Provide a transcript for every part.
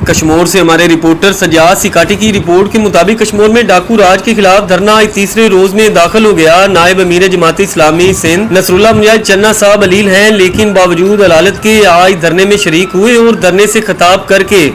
कश्मीर से हमारे रिपोर्टर सजाद सिकाटी की रिपोर्ट के मुताबिक कश्मीर में डाकू राज के खिलाफ धरना आज तीसरे रोज में दाखिल हो गया। नायब अमीर जमात इस्लामी सिंध नसरुल्लाह मुजाहिद चन्ना साहब अलील हैं, लेकिन बावजूद अदालत के आज धरने में शरीक हुए और धरने से खिताब करके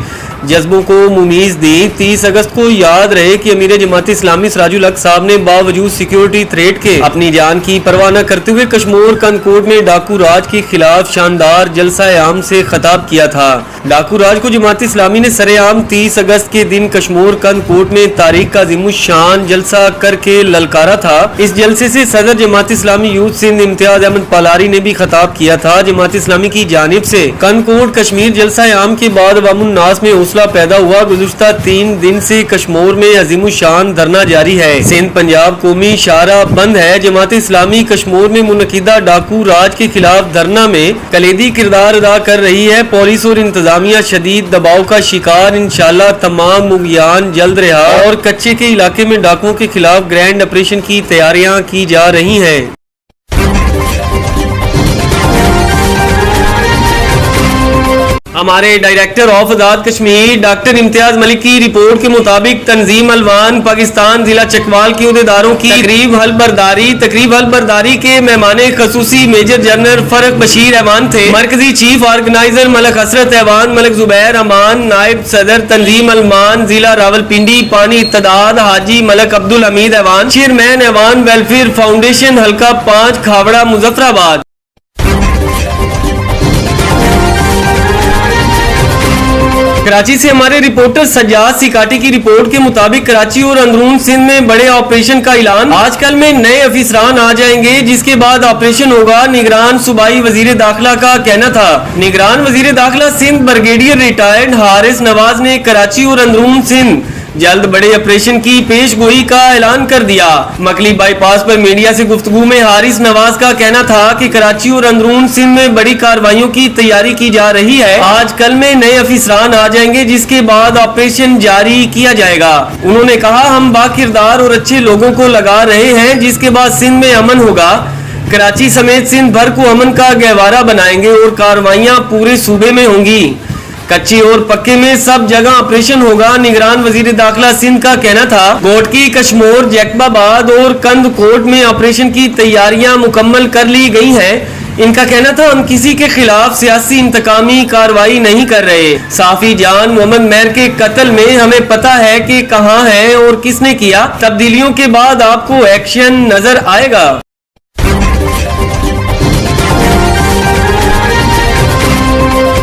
जज्बों को मुमीज दी। 30 अगस्त को याद रहे कि अमीर जमात इस्लामी सिराजुल हक साहब ने बावजूद सिक्योरिटी थ्रेट के अपनी जान की परवाह न करते हुए कश्मीर कंदकोट में डाकू राज के खिलाफ शानदार जलसा आम से खिताब किया था। डाकू राज को जमात इस्लामी ने सरेआम 30 अगस्त के दिन कश्मीर कंदकोट में तारीख का अज़ीमुश्शान जलसा करके ललकारा था। इस जलसे से सदर जमात इस्लामी यूथ सिंध इम्तियाज अहमद पालारी ने भी खिताब किया था। जमात इस्लामी की जानिब से कंदकोट कश्मीर जलसा आम के बाद अवामुन नास में हौसला पैदा हुआ। गुज़िश्ता 3 दिन से कश्मीर में अज़ीमुश्शान धरना जारी है। सिंध पंजाब कौमी शाहराह बंद है। जमात इस्लामी कश्मीर में मुनक़िदा डाकू राज के खिलाफ धरना में कलीदी किरदार अदा कर रही है। पुलिस और इंतजामिया शदीद दबाव का शिकार। इंशाअल्लाह तमाम मुगियान जल्द रिहा और कच्चे के इलाके में डाकुओं के खिलाफ ग्रैंड ऑपरेशन की तैयारियां की जा रही हैं। हमारे director of Azad Kashmir doctor Imtiaz Malik की रिपोर्ट के मुताबिक तंजीम अलवान पाकिस्तान जिला चकवाल के उहदेदारों की तकरीब हलबरदारी के मेहमान खसूसी मेजर जनरल फरक बशीर अहमान थे। मरकजी चीफ ऑर्गेनाइजर मलक हसरत अहमान, मलक जुबैर अहमान, नायब सदर तंजीम अलमान जिला रावलपिंडी पानी इत्तदाद Haji Malak Abdul Hamid Ahman, chairman Ahman welfare foundation हल्का 5 खावड़ा मुजफ्फराबाद। कराची से हमारे रिपोर्टर सजाद सिकाटी की रिपोर्ट के मुताबिक कराची और अंदरून सिंध में बड़े ऑपरेशन का ऐलान। आजकल में नए अफसरान आ जाएंगे जिसके बाद ऑपरेशन होगा। निगरान सूबाई वजीर दाखिला का कहना था। निगरान वजीर दाखिला सिंध ब्रिगेडियर रिटायर्ड हारिस नवाज ने कराची और अंदरून सिंध जल्द बड़े ऑपरेशन की पेशगोई का ऐलान कर दिया। मकली बाईपास पर मीडिया से गुफ्तगू में हारिस नवाज का कहना था कि कराची और अंदरून सिंध में बड़ी कार्रवाइयों की तैयारी की जा रही है। आज कल में नए अफसरान आ जाएंगे जिसके बाद ऑपरेशन जारी किया जाएगा। उन्होंने कहा, हम बाकिरदार और अच्छे लोगों को लगा रहे हैं जिसके बाद सिंध में अमन होगा। कराची समेत सिंध भर को अमन का गहवारा बनाएंगे और कार्रवाइयां पूरे सूबे में होंगी। कच्ची और पक्के में सब जगह ऑपरेशन होगा। निगरान वजीर दाखिला सिंध का कहना था। गोटकी, कश्मीर, जैकबाबाद और कंदकोट में ऑपरेशन की तैयारियां मुकम्मल कर ली गई हैं। इनका कहना था, हम किसी के खिलाफ सियासी इंतकामी कार्रवाई नहीं कर रहे। साफी जान मोहम्मद मेहर के कत्ल में हमें पता है कि कहां है और किसने किया। तब्दीलियों के बाद आपको एक्शन नजर आएगा।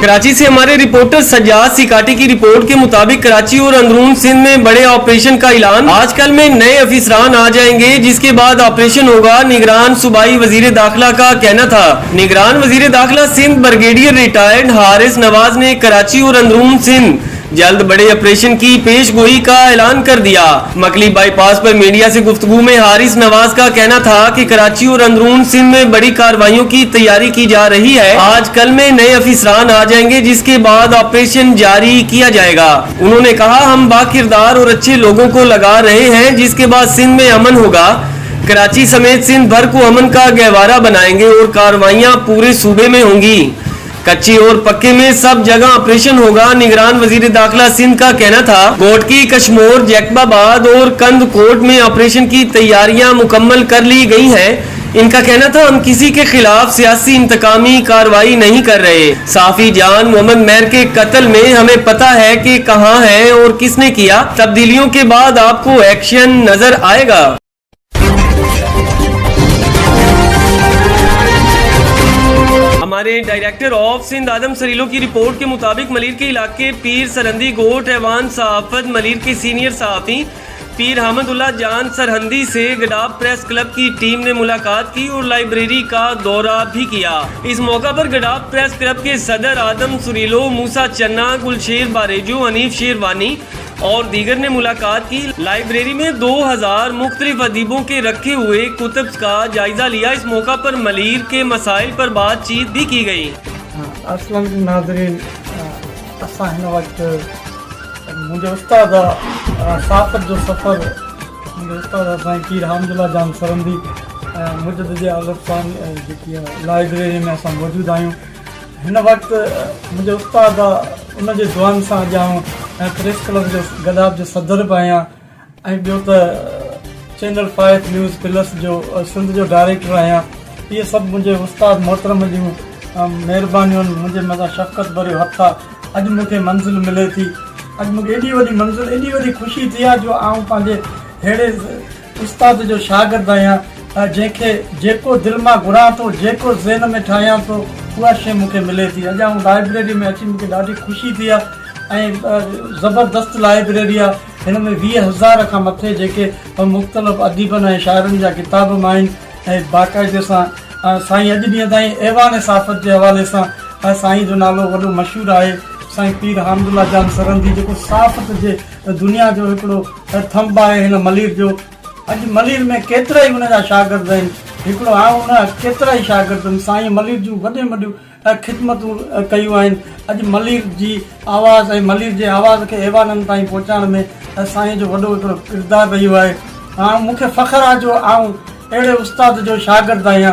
कराची से हमारे रिपोर्टर सजाद सिकाटी की रिपोर्ट के मुताबिक कराची और अंदरून सिंध में बड़े ऑपरेशन का ऐलान। आजकल में नए अफसरान आ जाएंगे जिसके बाद ऑपरेशन होगा। निगरान सूबाई वजीर दाखिला का कहना था। निगरान वजीर दाखिला सिंध ब्रिगेडियर रिटायर्ड हारिस नवाज ने कराची और अंदरून सिंध जल्द बड़े ऑपरेशन की पेशगोई का ऐलान कर दिया। मकली बाईपास पर मीडिया से गुफ्तगू में हारिस नवाज का कहना था कि कराची और अंदरून सिंध में बड़ी कार्रवाइयों की तैयारी की जा रही है। आज कल में नए अफसरान आ जाएंगे जिसके बाद ऑपरेशन जारी किया जाएगा। उन्होंने कहा, हम बाकिरदार और अच्छे लोगों को लगा रहे हैं जिसके बाद सिंध में अमन होगा। कराची समेत सिंध भर को अमन का गहवारा बनाएंगे और कार्रवाइयां पूरे सूबे में होंगी। कच्ची और पक्के में सब जगह ऑपरेशन होगा। निगरान वजीर दाखिला सिंध का कहना था। गोटकी, कश्मीर, जैकबाबाद और कंदकोट में ऑपरेशन की तैयारियां मुकम्मल कर ली गई हैं। इनका कहना था, हम किसी के खिलाफ सियासी इंतकामी कार्रवाई नहीं कर रहे। साफी जान मोहम्मद मेहर के कत्ल में हमें पता है कि कहां है और किसने किया। तब्दीलियों के बाद आपको एक्शन नजर आएगा। हमारे डायरेक्टर ऑफ सिंध आदम सरीलो की रिपोर्ट के मुताबिक मलीर के इलाके पीर सरहंदी गोट ऐवान सहाफत मलीर के सीनियर सहाफ़ी पीर हमदुल्ला जान सरहंदी से गडाब प्रेस क्लब की टीम ने मुलाकात की और लाइब्रेरी का दौरा भी किया। इस मौका पर गडाब प्रेस क्लब के सदर आदम सरीलो, मूसा चन्ना, गुलशेर बारेजो, हनीफ शेरवानी और दीगर ने मुलाकात की। लाइब्रेरी में 2000 मुख्तलिफ अदीबों के रखे हुए कुतुब का जायजा लिया। इस मौका पर मलीर के मसाइल पर बातचीत भी की गई। अस्सलाम नाज़रीन, असां हिन वक़्तु मुंहिंजे उस्ताद साफ़त जो सफ़र मुंहिंजे उस्ताद साईं पीर हमदुल्ला जान सरहंदी मुजद्दिद आज़म जेकी लाइब्रेरी में असां मौजूदु आहियूं। हिन वक़्तु मुंहिंजे उस्ताद उनजे दुआनि सां अॼु आऊं प्रेस क्लब जो गदाब जो सदर बि आहियां ऐं ॿियो त चैनल 5 न्यूज़ प्लस जो सिंध जो डायरेक्टर आहियां। इहे सभु मुंहिंजे उस्ताद मोहतरम जूं महिरबानियूं आहिनि, मुंहिंजे मथां शफ़क़त भरियो हथु आहे। अॼु मूंखे मंज़िल मिले थी, अॼु मूंखे एॾी वॾी मंज़िल, एॾी वॾी ख़ुशी थी आहे जो आऊं पंहिंजे अहिड़े उस्ताद जो शागिर्दु आहियां जंहिंखे जेको दिलि मां घुरां थो, जेको ज़हन में ठाहियां थो, उहा शइ मूंखे मिले थी। अॼु आऊं लाइब्रेरी में अची मूंखे ॾाढी ख़ुशी थी आहे ऐं ज़बरदस्त लाइब्रेरी आहे। हिन में 20,000 खां मथे जेके मुख़्तलिफ़ अदीबनि ऐं शाइरनि जा किताब मां आहिनि ऐं बाक़ाइदे सां साईं अॼु ॾींहं ताईं ऐवान साफ़त जे हवाले सां साईं जो नालो वॾो मशहूरु आहे, साईं पीर हामिदुल्ला जान सरंदी, जेको साफ़त जे दुनिया जो हिकिड़ो थंब आहे हिन मलीर जो। अॼु मलीर में केतिरा ई हुनजा शागिर्द आहिनि, हिकिड़ो आऊं न केतिरा ई शागिर्द आहिनि। साईं मलीर जूं वॾियूं वॾियूं ख़िदमतूं कयूं आहिनि। अॼु मलीर जी आवाज़ ऐं मलीर जे आवाज़ खे ऐवाननि ताईं पहुचाइण में साईं जो वॾो हिकिड़ो किरदारु रहियो आहे। मूंखे फ़ख़्रु आहे जो आऊं अहिड़े उस्ताद जो शागिर्दु आहियां।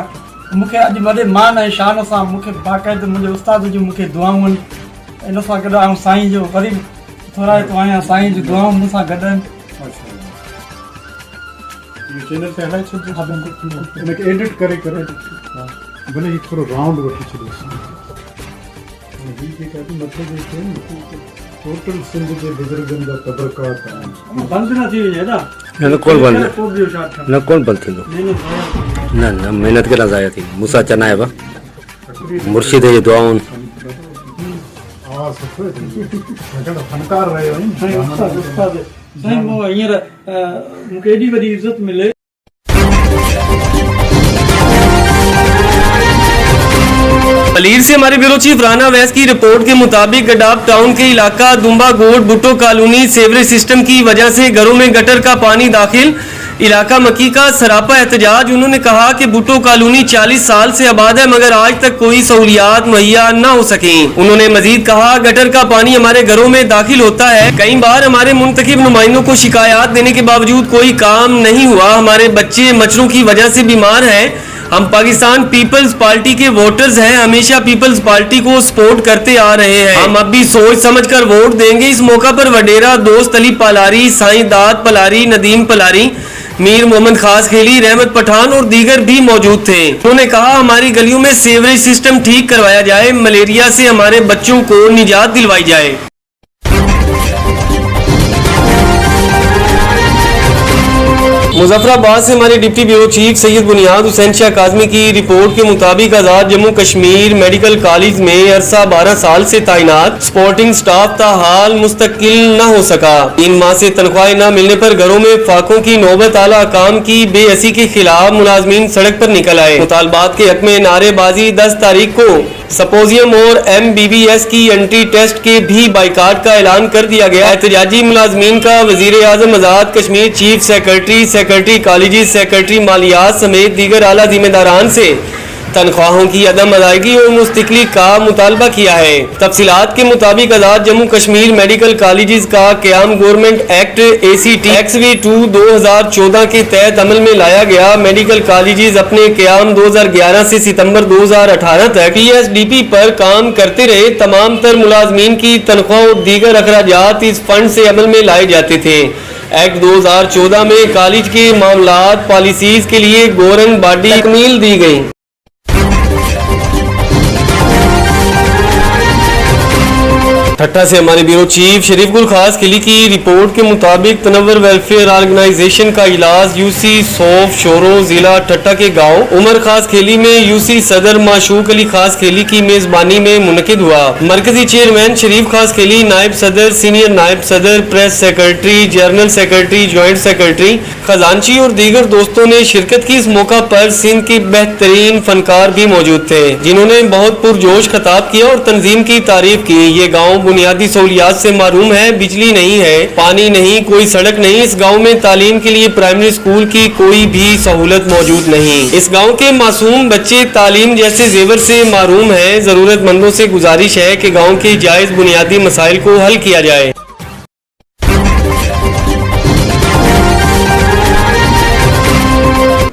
मूंखे अॼु वॾे मान ऐं शान सां मूंखे बाक़ाइदे मुंहिंजे उस्ताद जूं मूंखे दुआऊं आहिनि। इन सां गॾु आऊं साईं जो वरी थोराइतो आहियां, साईं जी दुआऊं मूं सां गॾु आहिनि। चैनल ते हलाए छॾिजो, हिनखे एडिट करे भले ही थोरो राउंड वठी छॾियोसीं। हीअ जेका मथे जेके टोटल सिंध जे बुज़ुर्गनि जा तबरकात आहिनि, बंदि न थी वञे न, न कोन बंदि, न न कोन बंदि थींदो, न महिनत केॾा ज़ाया थी। मूंसां चनाइबा मुर्शिद जी दुआऊं आवाज़ सुठो हिकिड़ो फनकार रहियो आहिनि। साईं मूं हींअर मूंखे एॾी वॾी इज़त मिले। मलीर से हमारे ब्यूरो चीफ राना वैस की रिपोर्ट के मुताबिक गडाब टाउन के इलाका दुम्बा गोड भुट्टो कॉलोनी सेवरेज सिस्टम की वजह से घरों में गटर का पानी दाखिल, इलाका मक्की का सरापा एहतजाज। उन्होंने कहा कि भुट्टो कॉलोनी 40 साल से आबाद है मगर आज तक कोई सहूलियात मुहैया न हो सकी। उन्होंने मजीद कहा गटर का पानी हमारे घरों में दाखिल होता है, कई बार हमारे मुंतखब नुमाइंदों को शिकायत देने के बावजूद कोई काम नहीं हुआ। हमारे बच्चे मच्छरों की वजह से बीमार हैं। हम पाकिस्तान पीपल्स पार्टी के वोटर्स हैं, हमेशा पीपल्स पार्टी को सपोर्ट करते आ रहे हैं। हम अब भी सोच समझकर वोट देंगे। इस मौका पर वडेरा दोस्त अली पलारी, साईं दाद पलारी, नदीम पलारी, मीर मोहम्मद खास खेली, रहमत पठान और दीगर भी मौजूद थे। उन्होंने कहा हमारी गलियों में सीवरेज सिस्टम ठीक करवाया जाए, मलेरिया से हमारे बच्चों को निजात दिलवाई जाए। मुजफ्फराबाद से हमारे डिप्टी ब्यूरो चीफ सैयद बुनियाद हुसैन शाह काज़मी की रिपोर्ट के मुताबिक आज़ाद जम्मू कश्मीर मेडिकल कॉलेज में अरसा 12 साल से तैनात स्पोर्टिंग स्टाफ ताहाल मुस्तकिल न हो सका। 3 माह से तनख्वाहें न मिलने पर घरों में फाकों की नौबत। आला काम की बेअसी के खिलाफ मुलाजमीन सड़क पर निकल आए। मुतालबात के हक में नारेबाजी। 10 तारीख को सपोजियम और MBBS की एंट्री टेस्ट के भी बाइकाट का ऐलान कर दिया गया। एहतजाजी मुलाजमीन का वजीर आजम Azad Kashmir chief secretary college, secretary मालियात समेत दीगर आला जिम्मेदारान से तनख्वाहों की अदम अदायगी और मुस्तकिली का मुतालबा किया है। तफसीलात के मुताबिक आजाद जम्मू कश्मीर मेडिकल कॉलेज का क्याम गवर्नमेंट एक्ट ACT XV2 2014 के तहत अमल में लाया गया। मेडिकल कॉलेज अपने क्याम 2011 से सितंबर 2018 तक PSDP पर काम करते रहे। तमाम तर मुलाजमीन की तनख्वाह और दीगर अखराजात इस फंड से अमल में लाए जाते थे। एक्ट 2014 में कॉलेज के मामलात पॉलिसीज के लिए गवर्निंग बॉडी तकमील दी गई। ठट्टा से हमारे ब्यूरो चीफ शरीफ गुल खास खिली की रिपोर्ट के मुताबिक तनव्वर वेलफेयर ऑर्गेनाइजेशन का इलाज UC सौफ शोरो जिला ठट्टा के गांव उमर खास खेली में UC सदर माशूक अली खास खेली की मेजबानी में मुनकिद हुआ। मरकजी चेयरमैन शरीफ खास खेली, नायब सदर, सीनियर नायब सदर, press secretary, general secretary, joint secretary, खजांची और दीगर दोस्तों ने शिरकत की। इस मौका पर सिंध के बेहतरीन फनकार भी मौजूद थे जिन्होंने बहुत पुरजोश खिताब किया और तंजीम की तारीफ की। ये गाँव बुनियादी सहूलियात से महरूम है, बिजली नहीं है, पानी नहीं, कोई सड़क नहीं। इस गांव में तालीम के लिए प्राइमरी स्कूल की कोई भी सहूलत मौजूद नहीं। इस गांव के मासूम बच्चे तालीम जैसे जेवर से महरूम हैं। जरूरतमंदों से गुजारिश है कि गांव के जायज बुनियादी मसाइल को हल किया जाए।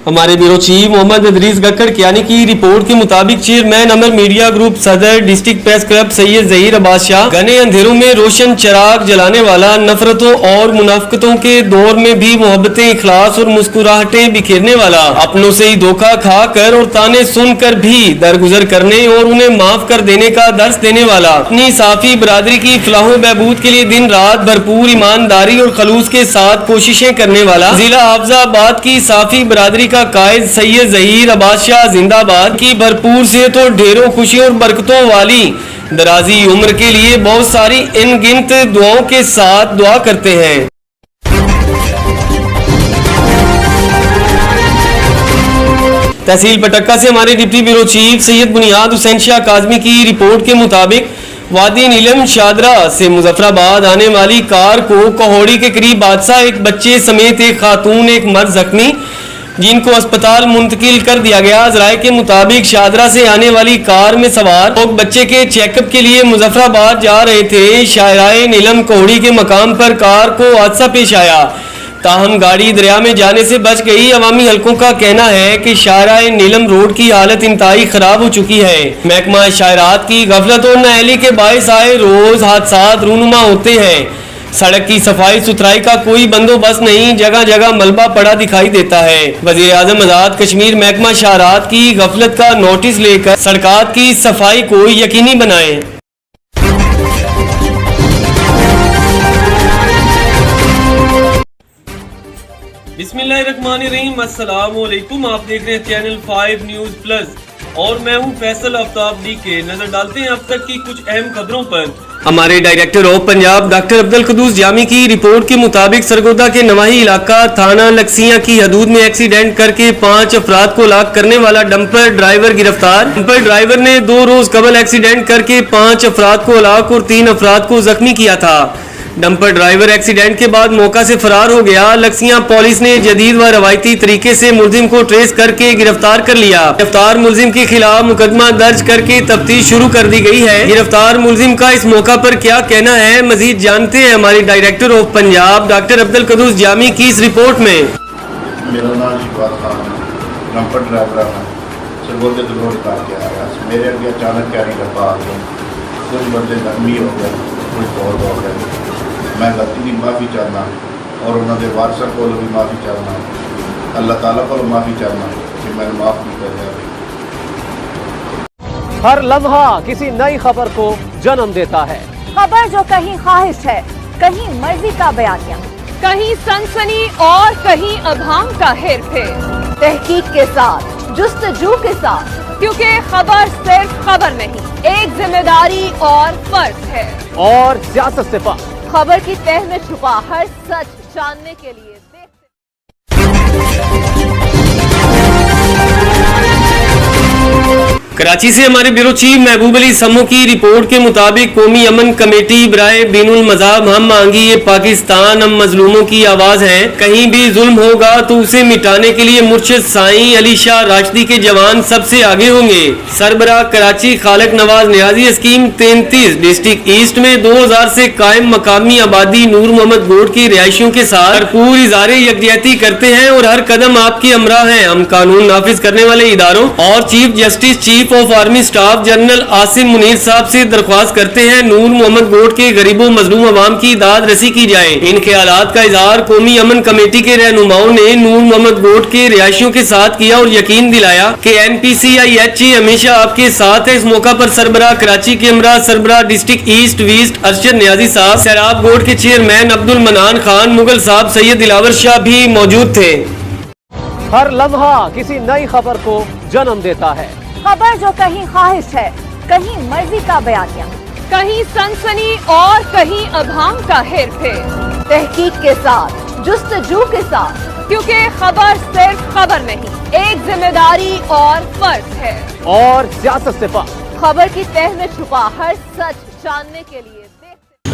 हमारे ब्यूरो चीफ मोहम्मद अदरीस गक्कड़ कियानी की रिपोर्ट के मुताबिक चेयरमैन अमर मीडिया ग्रुप सदर district press club Syed Zaheer Abbas Shah घने अंधेरों में रोशन चिराग जलाने वाला, नफरतों और मुनाफिकतों के दौर में भी मोहब्बतें, इखलास और मुस्कुराहटें बिखेरने वाला, अपनों से ही धोखा खाकर और ताने सुनकर भी दरगुजर करने और उन्हें माफ कर देने का दर्स देने वाला, अपनी साफी बरादरी की फलाह बहबूद के लिए दिन रात भरपूर ईमानदारी और खलूस के साथ कोशिशें करने वाला, जिला हाफिजाबाद की साफी बरादरी का कायद सैयद जहीर अब्बास शाह जिंदाबाद की भरपूर सेहत और ढेरों खुशियों और बरकतों वाली दराजी उम्र के लिए बहुत सारी अनगिनत दुआओं के साथ दुआ करते हैं। तहसील पटक्का से हमारे डिप्टी ब्यूरो चीफ सैयद बुनियाद हुसैन शाह काजमी की रिपोर्ट के मुताबिक वादी नीलम शादरा से मुजफ्फराबाद आने वाली कार को कहोड़ी के करीब हादसा, एक बच्चे समेत एक खातून एक मर्द जख्मी, जिनको अस्पताल मुंतकिल कर दिया गया। ज़राए के मुताबिक शादरा से आने वाली कार में सवार लोग बच्चे के चेकअप के लिए मुजफ्फराबाद जा रहे थे। शाहराए नीलम कोहड़ी के मकाम पर कार को हादसा पेश आया, ताहम गाड़ी दरिया में जाने से बच गई। अवामी हलकों का कहना है कि शाहराए नीलम रोड की हालत इंतहाई खराब हो चुकी है। महकमा शाहरात की गफलत और नाअहली के बायस आए रोज हादसात रूनुमा होते हैं। सड़क की सफाई सुथराई का कोई बंदोबस्त नहीं, जगह जगह मलबा पड़ा दिखाई देता है। वजीर आजम आजाद कश्मीर महकमा शाहरात की गफलत का नोटिस लेकर सड़कात की सफाई को यकीनी बनाएं। बिस्मिल्लाहिर्रहमानिर्रहीम, अस्सलाम वालेकुम। आप देख रहे हैं चैनल 5 न्यूज प्लस और मैं हूं फैसल आफ्ताब डीके। नजर डालते हैं अब तक की कुछ अहम खबरों पर। हमारे director of Punjab doctor Abdul Qudoos Jami की रिपोर्ट के मुताबिक सरगोदा के नवाही इलाका थाना लक्सियां की हदूद में एक्सीडेंट करके 5 अफराद को हलाक करने वाला डंपर ड्राइवर गिरफ्तार। डंपर ड्राइवर ने 2 रोज कबल एक्सीडेंट करके 5 अफराद को हलाक और 3 अफराद को जख्मी किया था। डंपर ड्राइवर एक्सीडेंट के बाद मौका से फरार हो गया। लक्सियां पुलिस ने जदीद व रवायती तरीके से मुलजिम को ट्रेस करके गिरफ्तार कर लिया। गिरफ्तार मुलजिम के खिलाफ मुकदमा दर्ज करके तफ्तीश शुरू कर दी गई है। गिरफ्तार मुलजिम का इस मौका पर क्या कहना है, मजीद जानते हैं हमारे director of Punjab doctor Abdul Qudoos Jami की इस रिपोर्ट में। मेरा नाम शिवाज खान, डंपर ड्राइवर है, सरगोदे तो रोड काट के आया। मेरे अगे अचानक कैरी रफ्तार आ गई, कुछ बंदे जख्मी हो गए, कुछ बहुत हो गए। मैं गलती की माफ़ी चाहना और उन्होंने वारसा को भी माफ़ी चाहना, अल्लाह ताला को माफ़ी चाहना कि मैंने माफ़ नहीं कर दिया। हर लम्हा किसी नई खबर को जन्म देता है। खबर जो कहीं ख्वाहिश है, कहीं मर्जी का बयानिया, कहीं सनसनी और कहीं अभाम का हेरफेर, तहकीक के साथ, जुस्तजू के साथ, क्योंकि खबर सिर्फ खबर नहीं, एक जिम्मेदारी और फर्ज है। और सियासत से पार खबर की तह में छुपा हर सच जानने के लिए कराची से हमारे ब्यूरो चीफ महबूब अली समू की रिपोर्ट के मुताबिक कौमी अमन कमेटी बराए बीनुल मज़हब हम मांगी ये पाकिस्तान हम मजलूमों की आवाज है। कहीं भी जुल्म होगा तो उसे मिटाने के लिए मुर्शिद साईं अली शाह राशिदी के जवान सबसे आगे होंगे। सरबराह Karachi Khaliq Nawaz Niazi scheme 33 district east में 2000 से कायम मकामी आबादी नूर मोहम्मद गोड की रिहायशियों के साथ भरपूर इज़हारे यकजहती करते हैं और हर कदम आपकी हमरा है। हम कानून नाफिज करने वाले इदारों और chief justice chief of army staff general Asim Munir साहब से दरख्वास्त करते हैं नूर मोहम्मद गोड के गरीबों मजलूम अवाम की दाद रसी की जाए। इन ख्यालात का इजहार कौमी अमन कमेटी के रहनुमाओं ने नूर मोहम्मद गोड के रिहायशियों के साथ किया और यकीन दिलाया कि NPCIH हमेशा आपके साथ है। इस मौका पर सरबराह कराची के हमरा सरबराह district east west Arshad Niazi साहब, सैराब गोड के चेयरमैन अब्दुल मनान खान मुगल साहब, सैयद दिलावर शाह भी मौजूद थे। हर लम्हा किसी नई खबर को जन्म देता है। खबर जो कहीं ख्वाहिश है, कहीं मर्जी का बयानिया, कहीं सनसनी और कहीं अभाम का हेरफेर, तहकीक के साथ, जुस्तजू के साथ, क्योंकि खबर सिर्फ खबर नहीं, एक जिम्मेदारी और फर्ज है। और सियासत से पार खबर की तह में छुपा हर सच जानने के लिए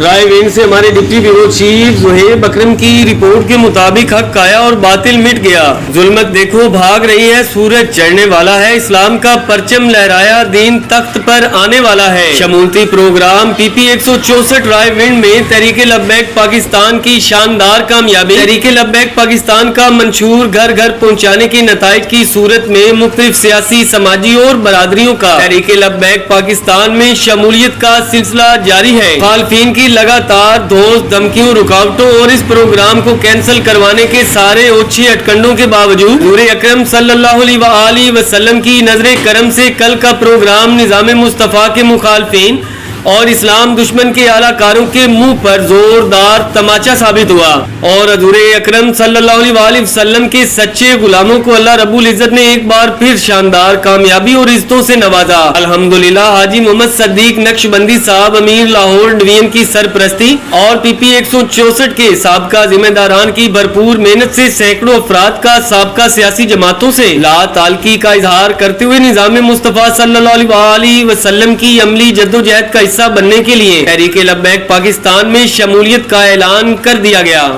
राय विंग से हमारे डिप्टी ब्यूरो चीफ जोहेब अकरम की रिपोर्ट के मुताबिक हक आया और बातिल मिट गया। जुल्मत देखो भाग रही है, सूरज चढ़ने वाला है, इस्लाम का परचम लहराया, दीन तख्त पर आने वाला है। शमूलती प्रोग्राम PP 164 राय विंड में तहरीके लब्बैक पाकिस्तान की शानदार कामयाबी। तहरीके लब्बैक पाकिस्तान का मंशूर घर घर पहुँचाने के नताइज की सूरत में मुख्तलिफ सियासी, समाजी और बरादरियों का तहरीके लब्बैक पाकिस्तान में शमूलियत का सिलसिला जारी है। खालफीन की लगातार दोस्त धमकियों, रुकावटों और इस प्रोग्राम को कैंसिल करवाने के सारे ओछे अटकंडों के बावजूद नूरे अकरम सल्लल्लाहु अलैहि वसल्लम की नजरे करम से कल का प्रोग्राम निजाम मुस्तफा के मुखालफीन और इस्लाम दुश्मन के आलाकारों के मुंह पर जोरदार तमाचा साबित हुआ और हजूरे अकरम सल्लल्लाहु अलैहि वसल्लम के सच्चे गुलामों को अल्लाह रब्बुल इज्जत ने एक बार फिर शानदार कामयाबी और इज्जतों से नवाजा। अल्हम्दुलिल्लाह हाजी मोहम्मद सद्दीक नक्शबंदी साहब अमीर लाहौर डिवीजन की सरपरस्ती और PP 164 के साबका जिम्मेदारान की भरपूर मेहनत से सैकड़ों अफराद का साबका सियासी जमातों से ला ताल्लुकी का इजहार करते हुए निजाम मुस्तफा सल्लल्लाहु अलैहि वसल्लम की अमली जद्दोजहद का हिस्सा बनने के लिए तहरीके लब्बैक पाकिस्तान में शमूलियत का ऐलान कर दिया गया।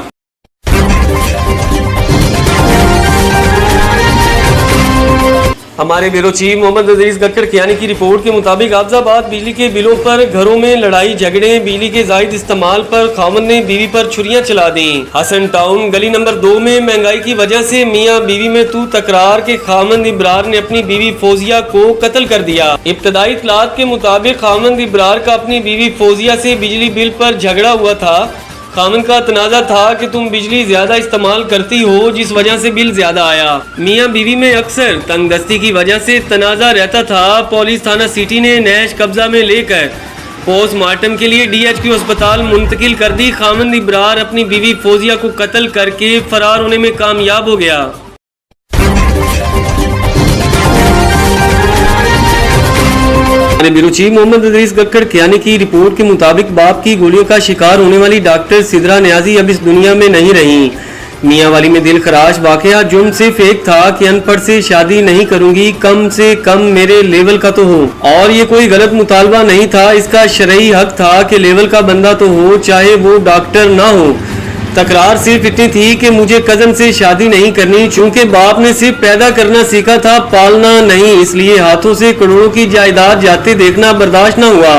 हमारे ब्यूरो चीफ मोहम्मद अजीज गक्कड़ कियानी की रिपोर्ट के मुताबिक आफजाबाद बिजली के बिलों पर घरों में लड़ाई झगड़े, बिजली के जायद इस्तेमाल पर खामन ने बीवी पर छुरियां चला दी। हसन टाउन गली नंबर 2 में महंगाई की वजह से मियां बीवी में तू तकरार के खामन इब्रार ने अपनी बीवी फौजिया को कत्ल कर दिया। इब्तदाई इत्तलात के मुताबिक खामन इब्रार का अपनी बीवी फौजिया से बिजली बिल पर झगड़ा हुआ था। खामन का तनाजा था कि तुम बिजली ज्यादा इस्तेमाल करती हो जिस वजह से बिल ज्यादा आया। मियां बीवी में अक्सर तंगदस्ती की वजह से तनाजा रहता था। पुलिस थाना सिटी ने नैश कब्जा में लेकर पोस्टमार्टम के लिए DHQ अस्पताल मुंतकिल कर दी। खामन इब्रार अपनी बीवी फौजिया को कत्ल करके फरार होने में कामयाब हो गया। ब्यूरो चीफ मोहम्मद अजीज गक्कड़ कियानी की रिपोर्ट के मुताबिक बाप की गोलियों का शिकार होने वाली डॉक्टर सिद्रा न्याजी अब इस दुनिया में नहीं रही। मियां वाली में दिल खराश वाकया जुर्म सिर्फ एक था कि अनपढ़ से शादी नहीं करूंगी, कम से कम मेरे लेवल का तो हो। और ये कोई गलत मुतालबा नहीं था, इसका शरई हक था कि लेवल का बंदा तो हो, चाहे वो डॉक्टर ना हो। तकरार सिर्फ इतनी थी कि मुझे कजन से शादी नहीं करनी, चूंकि बाप ने सिर्फ पैदा करना सीखा था, पालना नहीं, इसलिए हाथों से करोड़ों की जायदाद जाते देखना बर्दाश्त न हुआ।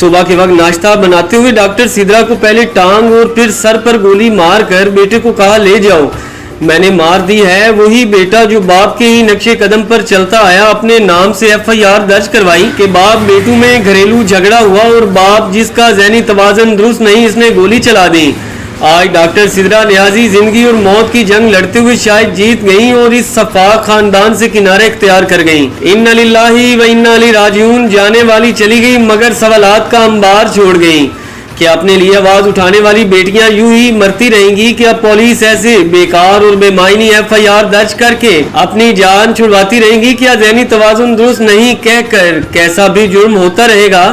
सुबह के वक्त नाश्ता बनाते हुए डॉक्टर सिद्रा को पहले टांग और फिर सर पर गोली मार कर बेटे को कहा ले जाओ, मैंने मार दी है। वही बेटा जो बाप के ही नक्शे कदम पर चलता आया, अपने नाम से FIR दर्ज करवाई कि बाप बेटू में घरेलू झगड़ा हुआ और बाप जिसका ज़हनी तवाज़ुन दुरुस्त नहीं, इसने गोली चला दी। आज डॉक्टर सिद्रा न्याजी जिंदगी और मौत की जंग लड़ते हुए शायद जीत गई और इस सफा खानदान से किनारे इख्तियार कर गई। इन्ना लिल्लाही व इन्ना इलैहि राजिऊन। जाने वाली चली गई मगर सवालात का अंबार छोड़ गई। क्या अपने लिए आवाज उठाने वाली बेटियां यूं ही मरती रहेंगी? क्या पुलिस ऐसे बेकार और बेमायनी FIR दर्ज करके अपनी जान छुड़वाती रहेंगी? क्या ज़हनी तवाज़ुन दुरुस्त नहीं कहकर कैसा भी जुर्म होता रहेगा?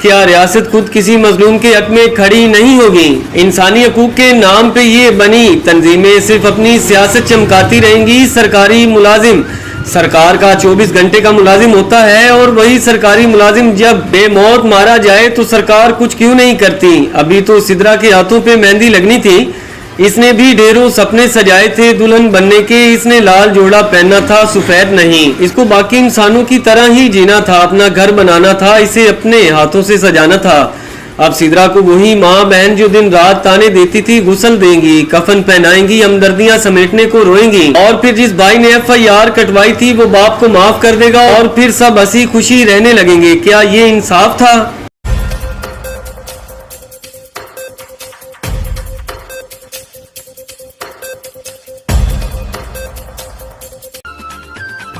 क्या रियासत खुद किसी मजलूम के हक में खड़ी नहीं होगी? इंसानी हकूक के नाम पे ये बनी तंजीमें सिर्फ अपनी सियासत चमकाती रहेंगी। सरकारी मुलाजिम सरकार का 24 घंटे का मुलाजिम होता है और वही सरकारी मुलाजिम जब बेमौत मारा जाए तो सरकार कुछ क्यों नहीं करती? अभी तो सिद्रा के हाथों पे मेहंदी लगनी थी, इसने भी ढेरों सपने सजाए थे दुल्हन बनने के। इसने लाल जोड़ा पहनना था, सफेद नहीं। इसको बाकी इंसानों की तरह ही जीना था, अपना घर बनाना था, इसे अपने हाथों से सजाना था। अब सिद्रा को वही माँ बहन जो दिन रात ताने देती थी गुस्ल देंगी, कफन पहनाएंगी, हमदर्दियां समेटने को रोएंगी। और फिर जिस भाई ने FIR कटवाई थी वो बाप को माफ कर देगा और फिर सब हंसी खुशी रहने लगेंगे। क्या ये इंसाफ था?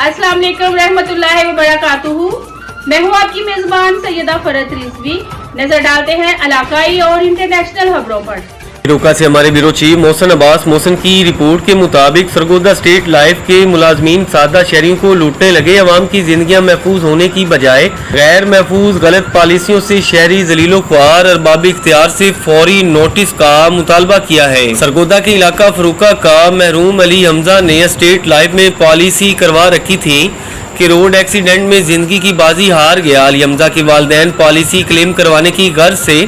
अस्सलाम वालेकुम रहमतुल्लाहि व बरकातुहू। मैं हूँ आपकी मेजबान सैयदा फरत रिजवी। नजर डालते हैं इलाकाई और इंटरनेशनल खबरों पर। रोका से हमारे ब्यूरो चीफ मोहसिन अब्बास मोहसिन की रिपोर्ट के मुताबिक सरगोदा स्टेट लाइफ के मुलाजमीन सादा शहरियों को लूटने लगे। अवाम की जिंदगियां महफूज होने की बजाय गैर महफूज गलत पॉलिसियों से शहरी जलीलो ख्वार अरबाब इख्तियार से फौरी नोटिस का मुतालबा किया है। सरगोदा के इलाका फरूका का महरूम अली हमजा ने स्टेट लाइफ में पॉलिसी करवा रखी थी कि रोड एक्सीडेंट में जिंदगी की बाजी हार गया। अली हमजा के वालिदैन पॉलिसी क्लेम करवाने की गर्ज से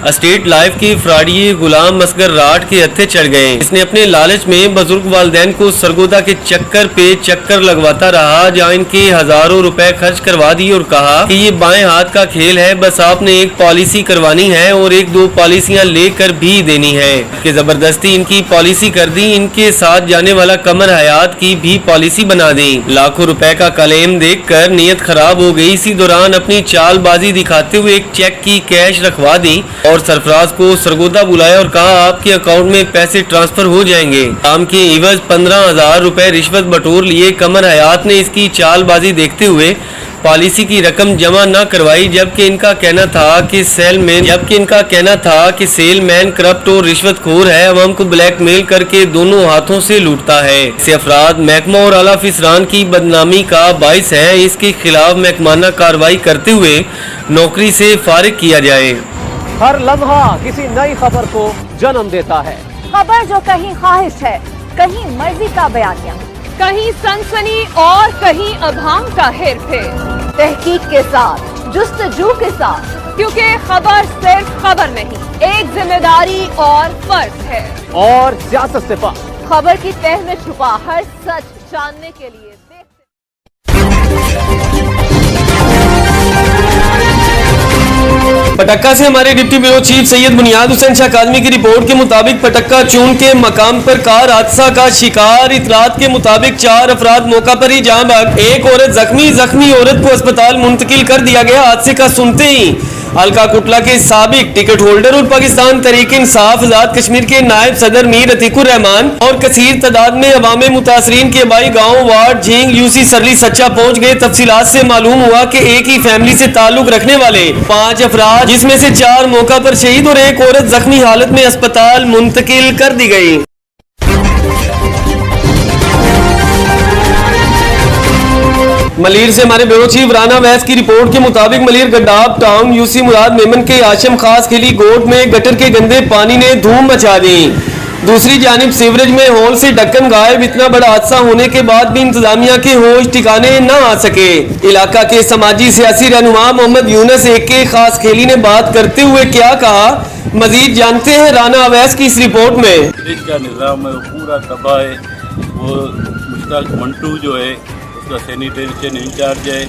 स्टेट लाइफ के फ्राडिये गुलाम असगर राठ के हत्थे चढ़ गए। इसने अपने लालच में बुजुर्ग वालिदैन को सरगोदा के चक्कर पे चक्कर लगवाता रहा, जहाँ इनके हजारों रुपए खर्च करवा दिए और कहा कि ये बाएं हाथ का खेल है, बस आपने एक पॉलिसी करवानी है और एक दो पॉलिसियां लेकर भी देनी है। कि जबरदस्ती इनकी पॉलिसी कर दी, इनके साथ जाने वाला कमर हयात की भी पॉलिसी बना दी। लाखों रुपए का क्लेम देखकर नीयत खराब हो गई। इसी दौरान अपनी चालबाजी दिखाते हुए एक चेक की कैश रखवा दी और सरफराज को सरगोदा बुलाया और कहा आपके अकाउंट में पैसे ट्रांसफर हो जाएंगे। काम के इवज 15,000 रुपए रिश्वत बटोर लिए। कमर हयात ने इसकी चालबाजी देखते हुए पॉलिसी की रकम जमा न करवाई, जबकि इनका कहना था कि सेलमैन करप्ट और रिश्वतखोर है, अवाम को ब्लैकमेल करके दोनों हाथों से लूटता है। ऐसे अफराद महकमा और आला अफसरान की बदनामी का बाइस है। इसके खिलाफ महकमाना कार्रवाई करते हुए नौकरी से फारिग किया जाए। हर लम्हा किसी नई खबर को जन्म देता है। खबर जो कहीं ख्वाहिश है, कहीं मर्जी का बयानिया, कहीं सनसनी और कहीं अभांग का हेरफेर। तहकीक के साथ, जुस्तजू के साथ, क्योंकि खबर सिर्फ खबर नहीं, एक जिम्मेदारी और फर्ज है। और सियासत से पार खबर की तह में छुपा हर सच जानने के लिए पटक्का से हमारे डिप्टी ब्यूरो चीफ सैयद बुनियाद हुसैन शाह काज़मी की रिपोर्ट के मुताबिक पटक्का चून के मकाम पर कार हादसा का शिकार। इतलात के मुताबिक 4 अफराद मौका पर ही जान भाग, एक औरत जख्मी औरत को अस्पताल मुंतकिल कर दिया गया। हादसे का सुनते ही हल्का कुटला के साबिक टिकट होल्डर और पाकिस्तान तहरीक इंसाफ आजाद कश्मीर के नायब सदर मीर अतीकुर रहमान और कसीर तादाद में अवाम मुतासरीन के बाई गाँव वार्ड झींग यूसी सरली सच्चा पहुंच गए। तफसीलात से मालूम हुआ कि एक ही फैमिली से ताल्लुक रखने वाले 5 अफराद, जिसमें से 4 मौका पर शहीद और एक औरत जख्मी हालत में अस्पताल मुंतकिल कर दी गई। मलीर से हमारे ब्यूरो चीफ राना वैस की रिपोर्ट के मुताबिक मलीर गड्डाब टाउन यूसी मुराद मेमन के आशम खास खेली गोट में गटर के गंदे पानी ने धूम मचा दी। दूसरी जानिब सीवरेज में होल से ढक्कन गायब। इतना बड़ा हादसा होने के बाद भी इंतजामिया के होश ठिकाने न आ सके। इलाका के समाजी सियासी रहनुमा मोहम्मद यूनस एक के खास खेली ने बात करते हुए क्या कहा, मजीद जानते हैं राना अवैस की इस रिपोर्ट में। का निज़ाम है वो पूरा तबाह है। वो मुश्ताक मंटू जो है उसका सैनिटेशन इंचार्ज है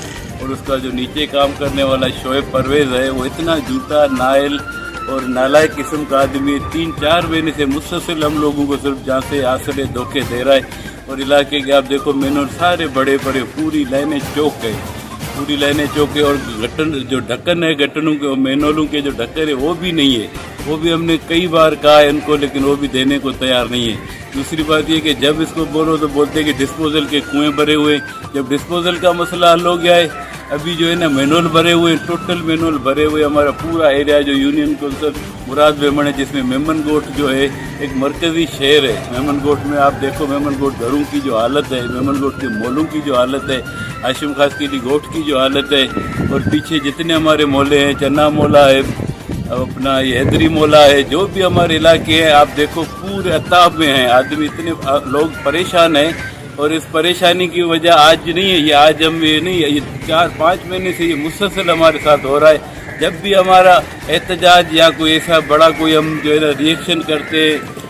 और उसका जो नीचे काम करने वाला शोएब परवेज़ है वो इतना जूता नायल और नालायक किस्म का आदमी 3-4 महीने से मुसलसल हम लोगों को सिर्फ जहाँ से आसरे धोखे दे रहा है। और इलाके के आप देखो मेनू सारे बड़े बड़े पूरी लाइनें चौक है, पूरी लाइनें चौक है। और जो ढक्कन है गटनों के मेनोलों के जो ढक्कन है वो भी नहीं है। वो भी हमने कई बार कहा है इनको, लेकिन वो भी देने को तैयार नहीं है। दूसरी बात ये कि जब इसको बोलो तो बोलते हैं कि डिस्पोजल के कुएं भरे हुए। जब डिस्पोजल का मसला हल हो गया है, अभी जो है ना मैनुअल भरे हुए, टोटल मैनुअल भरे हुए। हमारा पूरा एरिया जो यूनियन कौंसिल मुराद मेमन है, जिसमें मेमन गोट जो है एक मरकजी शहर है। मेमन गोट में आप देखो मेमन गोट घरों की जो हालत है, मेमन गोट के मोलों की जो हालत है, आशिम खास की गोट की जो हालत है, और पीछे जितने हमारे मोहल्ले हैं, चन्ना मोला है, अपना ये हैदरी मोला है, जो भी हमारे इलाके हैं आप देखो पूरे अताब में हैं। आदमी इतने लोग परेशान हैं और इस परेशानी की वजह आज नहीं है, ये आज हम ये नहीं है, ये 4-5 महीने से ये मुसलसल हमारे साथ हो रहा है। जब भी हमारा एहतजाज या कोई ऐसा बड़ा कोई हम जो है ना रिएक्शन करते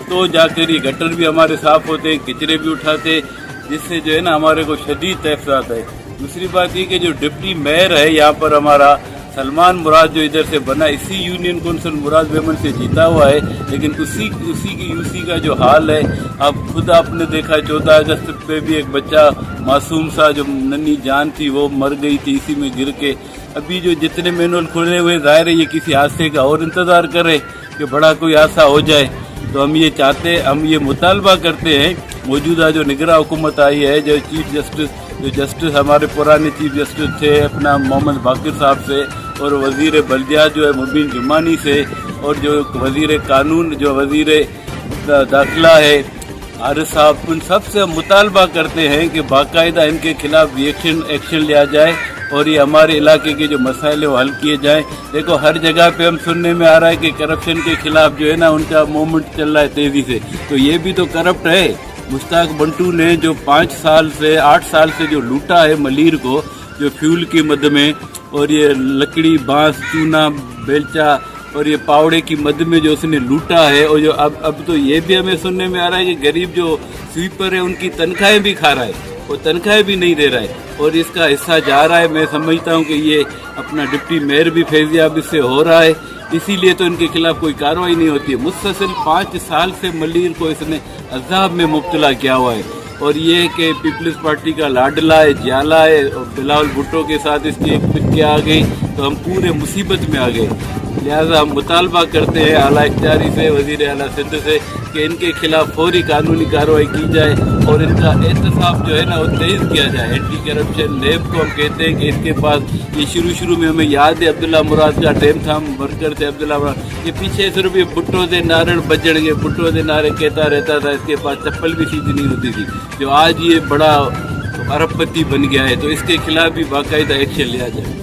तो जाकर ये गटर भी हमारे साफ होते, कचरे भी उठाते, जिससे जो है ना हमारे को शदीद तहफ़्फ़ुज़ात है। दूसरी बात ये कि जो डिप्टी मेयर है यहाँ पर हमारा सलमान मुराद जो इधर से बना, इसी यूनियन कौंसिल मुराद मेमन से जीता हुआ है, लेकिन उसी की यूसी का जो हाल है आप खुद आपने देखा। 14 अगस्त पे भी एक बच्चा मासूम सा जो नन्ही जान थी वो मर गई थी इसी में गिर के। अभी जो जितने मैनुअल खुले हुए जाहिर है ये किसी हादसे का और इंतज़ार करे कि बड़ा कोई हादसा हो जाए। तो हम ये चाहते, हम ये मुतालबा करते हैं मौजूदा जो निगरान हुकूमत आई है, जो चीफ जस्टिस हमारे पुराने चीफ जस्टिस थे अपना मोहम्मद बाकिर साहब से, और वज़ीर बल्दियात जो है मुबीन जुमानी से, और जो वज़ीर कानून जो वज़ीर दाखिला है आरिफ साहब, उन सब से हम मुतालबा करते हैं कि बाकायदा इनके खिलाफ एक्शन लिया जाए और ये हमारे इलाके के जो मसाइल वो हल किए जाएं। देखो हर जगह पे हम सुनने में आ रहा है कि करप्शन के खिलाफ जो है ना उनका मूवमेंट चल रहा है तेज़ी से, तो ये भी तो करप्ट है। मुश्ताक मंटू ने जो 8 साल से जो लूटा है मलीर को, जो फ्यूल की मद में और ये लकड़ी, बांस, चूना, बेलचा और ये पावड़े की मद में जो उसने लूटा है, और जो अब तो ये भी हमें सुनने में आ रहा है कि गरीब जो स्वीपर है उनकी तनख्वाहें भी खा रहा है, वो तनख्वाहें भी नहीं दे रहा है और इसका हिस्सा जा रहा है। मैं समझता हूँ कि ये अपना डिप्टी मेयर भी फैजियाब इससे हो रहा है, इसीलिए तो इनके खिलाफ कोई कार्रवाई नहीं होती है। मुसलसल 5 साल से मलीर को इसने अजाब में मुब्तला किया हुआ है और ये कि पीपल्स पार्टी का लाडला है, जियाला है और बिलावल भुट्टो के साथ इसकी एक पिक्के आ गई तो हम पूरे मुसीबत में आ गए। लिहाजा हम मुतालबा करते हैं आला इख्तियारी से, वज़ीर आला सिंध से कि इनके खिलाफ फौरी कानूनी कार्रवाई की जाए और इनका एहतसाब जो है ना वो तेज़ किया जाए। एंटी करप्शन लैब को हम कहते हैं कि इसके पास ये शुरू में हमें याद है अब्दुल्ला मुराद का टाइम था, हम वर्कर थे अब्दुल्ला मुराद, ये पीछे सिर्फ ये भुट्टो दे नारण बजणगे, भुट्टो दे नारे कहता रहता था, इसके पास चप्पल भी सीधी नहीं होती थी, जो आज ये बड़ा अरबपति बन गया है, तो इसके खिलाफ भी बाकायदा एक्शन लिया जाए।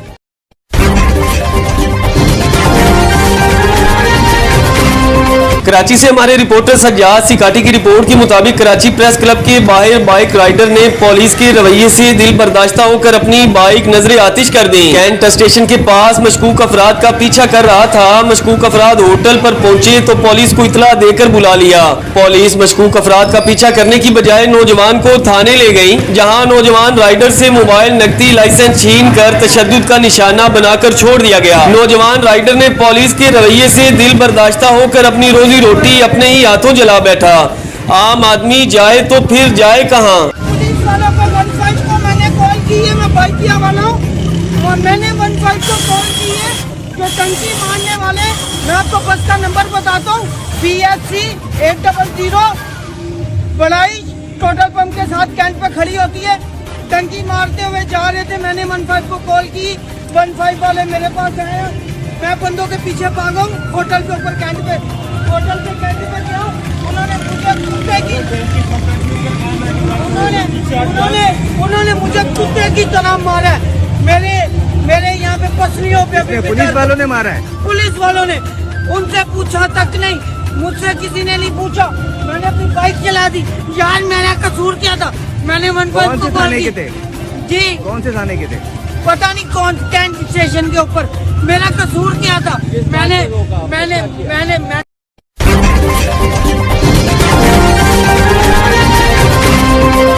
कराची से हमारे रिपोर्टर सज्जाद सिकाटी की रिपोर्ट के मुताबिक कराची प्रेस क्लब के बाहर बाइक राइडर ने पुलिस के रवैये से दिल बर्दाश्ता होकर अपनी बाइक नजरे आतिश कर दी। कैंट स्टेशन के पास मशकूक अफराद का पीछा कर रहा था। मशकूक अफराद होटल पर पहुंचे तो पुलिस को इतला देकर बुला लिया। पुलिस मशकूक अफराद का पीछा करने की बजाय नौजवान को थाने ले गई, जहाँ नौजवान राइडर से मोबाइल, नकदी, लाइसेंस छीन कर तशद्दुद का निशाना बनाकर छोड़ दिया गया। नौजवान राइडर ने पुलिस के रवैये से दिल बर्दाश्ता होकर अपनी रोजी रोटी अपने ही हाथों जला बैठा। आम आदमी जाए तो फिर जाए कहाँ। पुलिस वालों को 15 को मैंने कॉल की है, मैं बाइकिया वाला हूँ और मैंने 15 को कॉल की है, जो टंकी मारने वाले, मैं आपको बस का नंबर बताता हूँ, BSC 800 बड़ाई टोटल पंप के साथ कैंट पे खड़ी होती है। टंकी मारते हुए जा रहे थे, मैंने 15 को कॉल की, 15 वाले मेरे पास आए, मैं बंदों के पीछे भागा हूँ। होटल के ऊपर कैंट पे, होटल के कैंट पे गया, उन्होंने मुझे कुत्ते की तरह मारा। मेरे यहाँ पे पसलियों पे पुलिस वालों ने मारा है? पुलिस वालों ने, उनसे पूछा तक नहीं, मुझसे किसी ने नहीं पूछा, मैंने अपनी बाइक चला दी। यार मेरा कसूर क्या था? मैंने 15 को कॉल की जी। कौन से थाने के थे? पता नहीं कौन, कैंट स्टेशन के ऊपर। मेरा कसूर क्या था? मैंने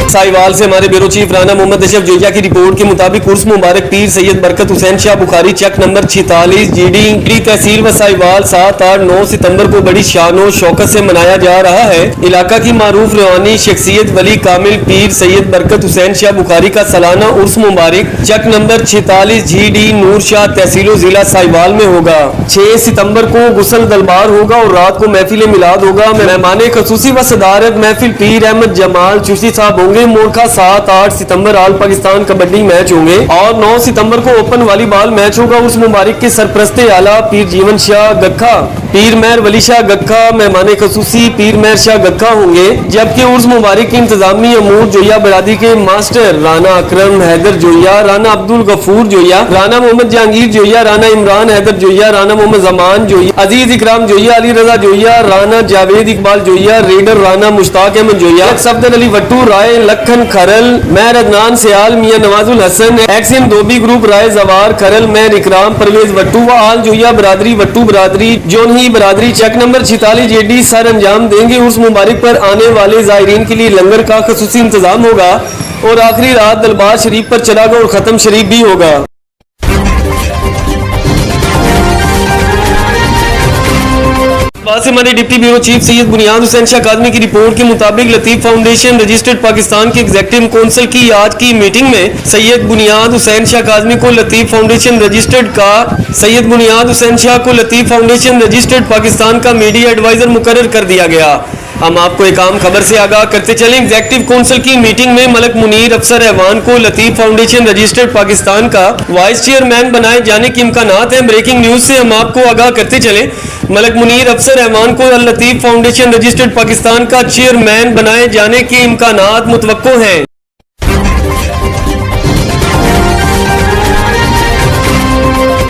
साहिवाल से हमारे ब्यूरो चीफ राना मोहम्मद अशरफ जोइया की रिपोर्ट के मुताबिक उर्स मुबारक पीर सैयद बरकत हुसैन शाह बुखारी चक नंबर 46 GD तहसील व साहिवाल 7, 8, 9 सितंबर को बड़ी शान शौकत से मनाया जा रहा है। इलाका की मारूफ रूहानी शख्सियत वली कामिल पीर सैयद बरकत हुसैन शाह बुखारी का सालाना उर्स मुबारक चक नंबर 46 GD नूर शाह तहसील जिला साहिवाल में होगा। 6 सितंबर को गुसल दरबार होगा और रात को महफिल मिलाद होगा। मेहमान खसूसी व सदारत महफिल पीर अहमद जमाल चुश्ती साहब होंगे। मोरखा 7, 8 सितंबर ऑल पाकिस्तान कबड्डी मैच होंगे और 9 सितंबर को ओपन वॉलीबॉल मैच होगा। उस मुबारक के सरप्रस्ते आला पीर जीवन शाह गक्खा, पीर मेहर वली शाह गक्खा, मेहमान खसूसी पीर मेहर शाह गक्खा होंगे। जबकि उर्स मुबारक की इंतजामी अमूर जोइया बरादरी के मास्टर राना अकरम हैदर जोइया, राना अब्दुल गफूर जोइया, राना मोहम्मद जहांगीर जोइया, राना इमरान हैदर जोइया, राना मोहम्मद जमान जोइया, अजीज इकराम जोइया, अली रजा जोइया, राना जावेद इकबाल जोइया, रेडर राना मुश्ताक अहमद जोइया, सफदर अली वट्टू, राय लखन खरल, मेहर अदनान सियाल, मियां नवाजुल हसन, एक्सिम दोबी ग्रुप, राय जवार खरल, मेहर इकराम, परवेज वट्टू व आल जोइया बरादरी, वट्टू बरादरी, जोनही बरादरी चक नंबर 46 GD सर अंजाम देंगे। उस मुबारक पर आने वाले जायरीन के लिए लंगर का खसूसी इंतजाम होगा और आखिरी रात दरबार शरीफ पर चलागा और खत्म शरीफ भी होगा। से हमारे डिप्टी ब्यूरो चीफ सैयद बुनियाद हुसैन शाह काज़मी की रिपोर्ट के मुताबिक लतीफ फाउंडेशन रजिस्टर्ड पाकिस्तान के एग्जीक्यूटिव काउंसिल की आज की मीटिंग में सैयद बुनियाद हुसैन शाह काज़मी को लतीफ फाउंडेशन रजिस्टर्ड पाकिस्तान का मीडिया एडवाइजर मुकर्रर कर दिया गया। हम आपको एक आम खबर से आगाह करते चलें। एग्जीक्यूटिव काउंसिल की मीटिंग में मलक मुनीर अफसर ऐवान को लतीफ फाउंडेशन रजिस्टर्ड पाकिस्तान का वाइस चेयरमैन बनाए जाने के इम्कानात हैं। ब्रेकिंग न्यूज से हम आपको आगाह करते चलें। मलक मुनीर अफसर ऐवान को लतीफ फाउंडेशन रजिस्टर्ड पाकिस्तान का चेयरमैन बनाए जाने के इम्कानात मुतवक्को हैं।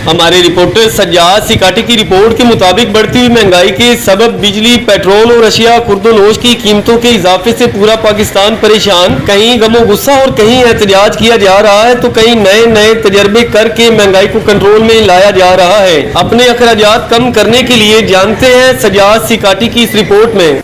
हमारे रिपोर्टर सज्जाद सिकाटी की रिपोर्ट के मुताबिक बढ़ती हुई महंगाई के सबब बिजली, पेट्रोल और अशिया खुर्दोनोश की कीमतों के इजाफे से पूरा पाकिस्तान परेशान। कहीं गमो गुस्सा और कहीं एहतजाज किया जा रहा है तो कहीं नए नए तजर्बे करके महंगाई को कंट्रोल में लाया जा रहा है। अपने अखराजात कम करने के लिए जानते हैं सज्जाद सिकाटी की इस रिपोर्ट में।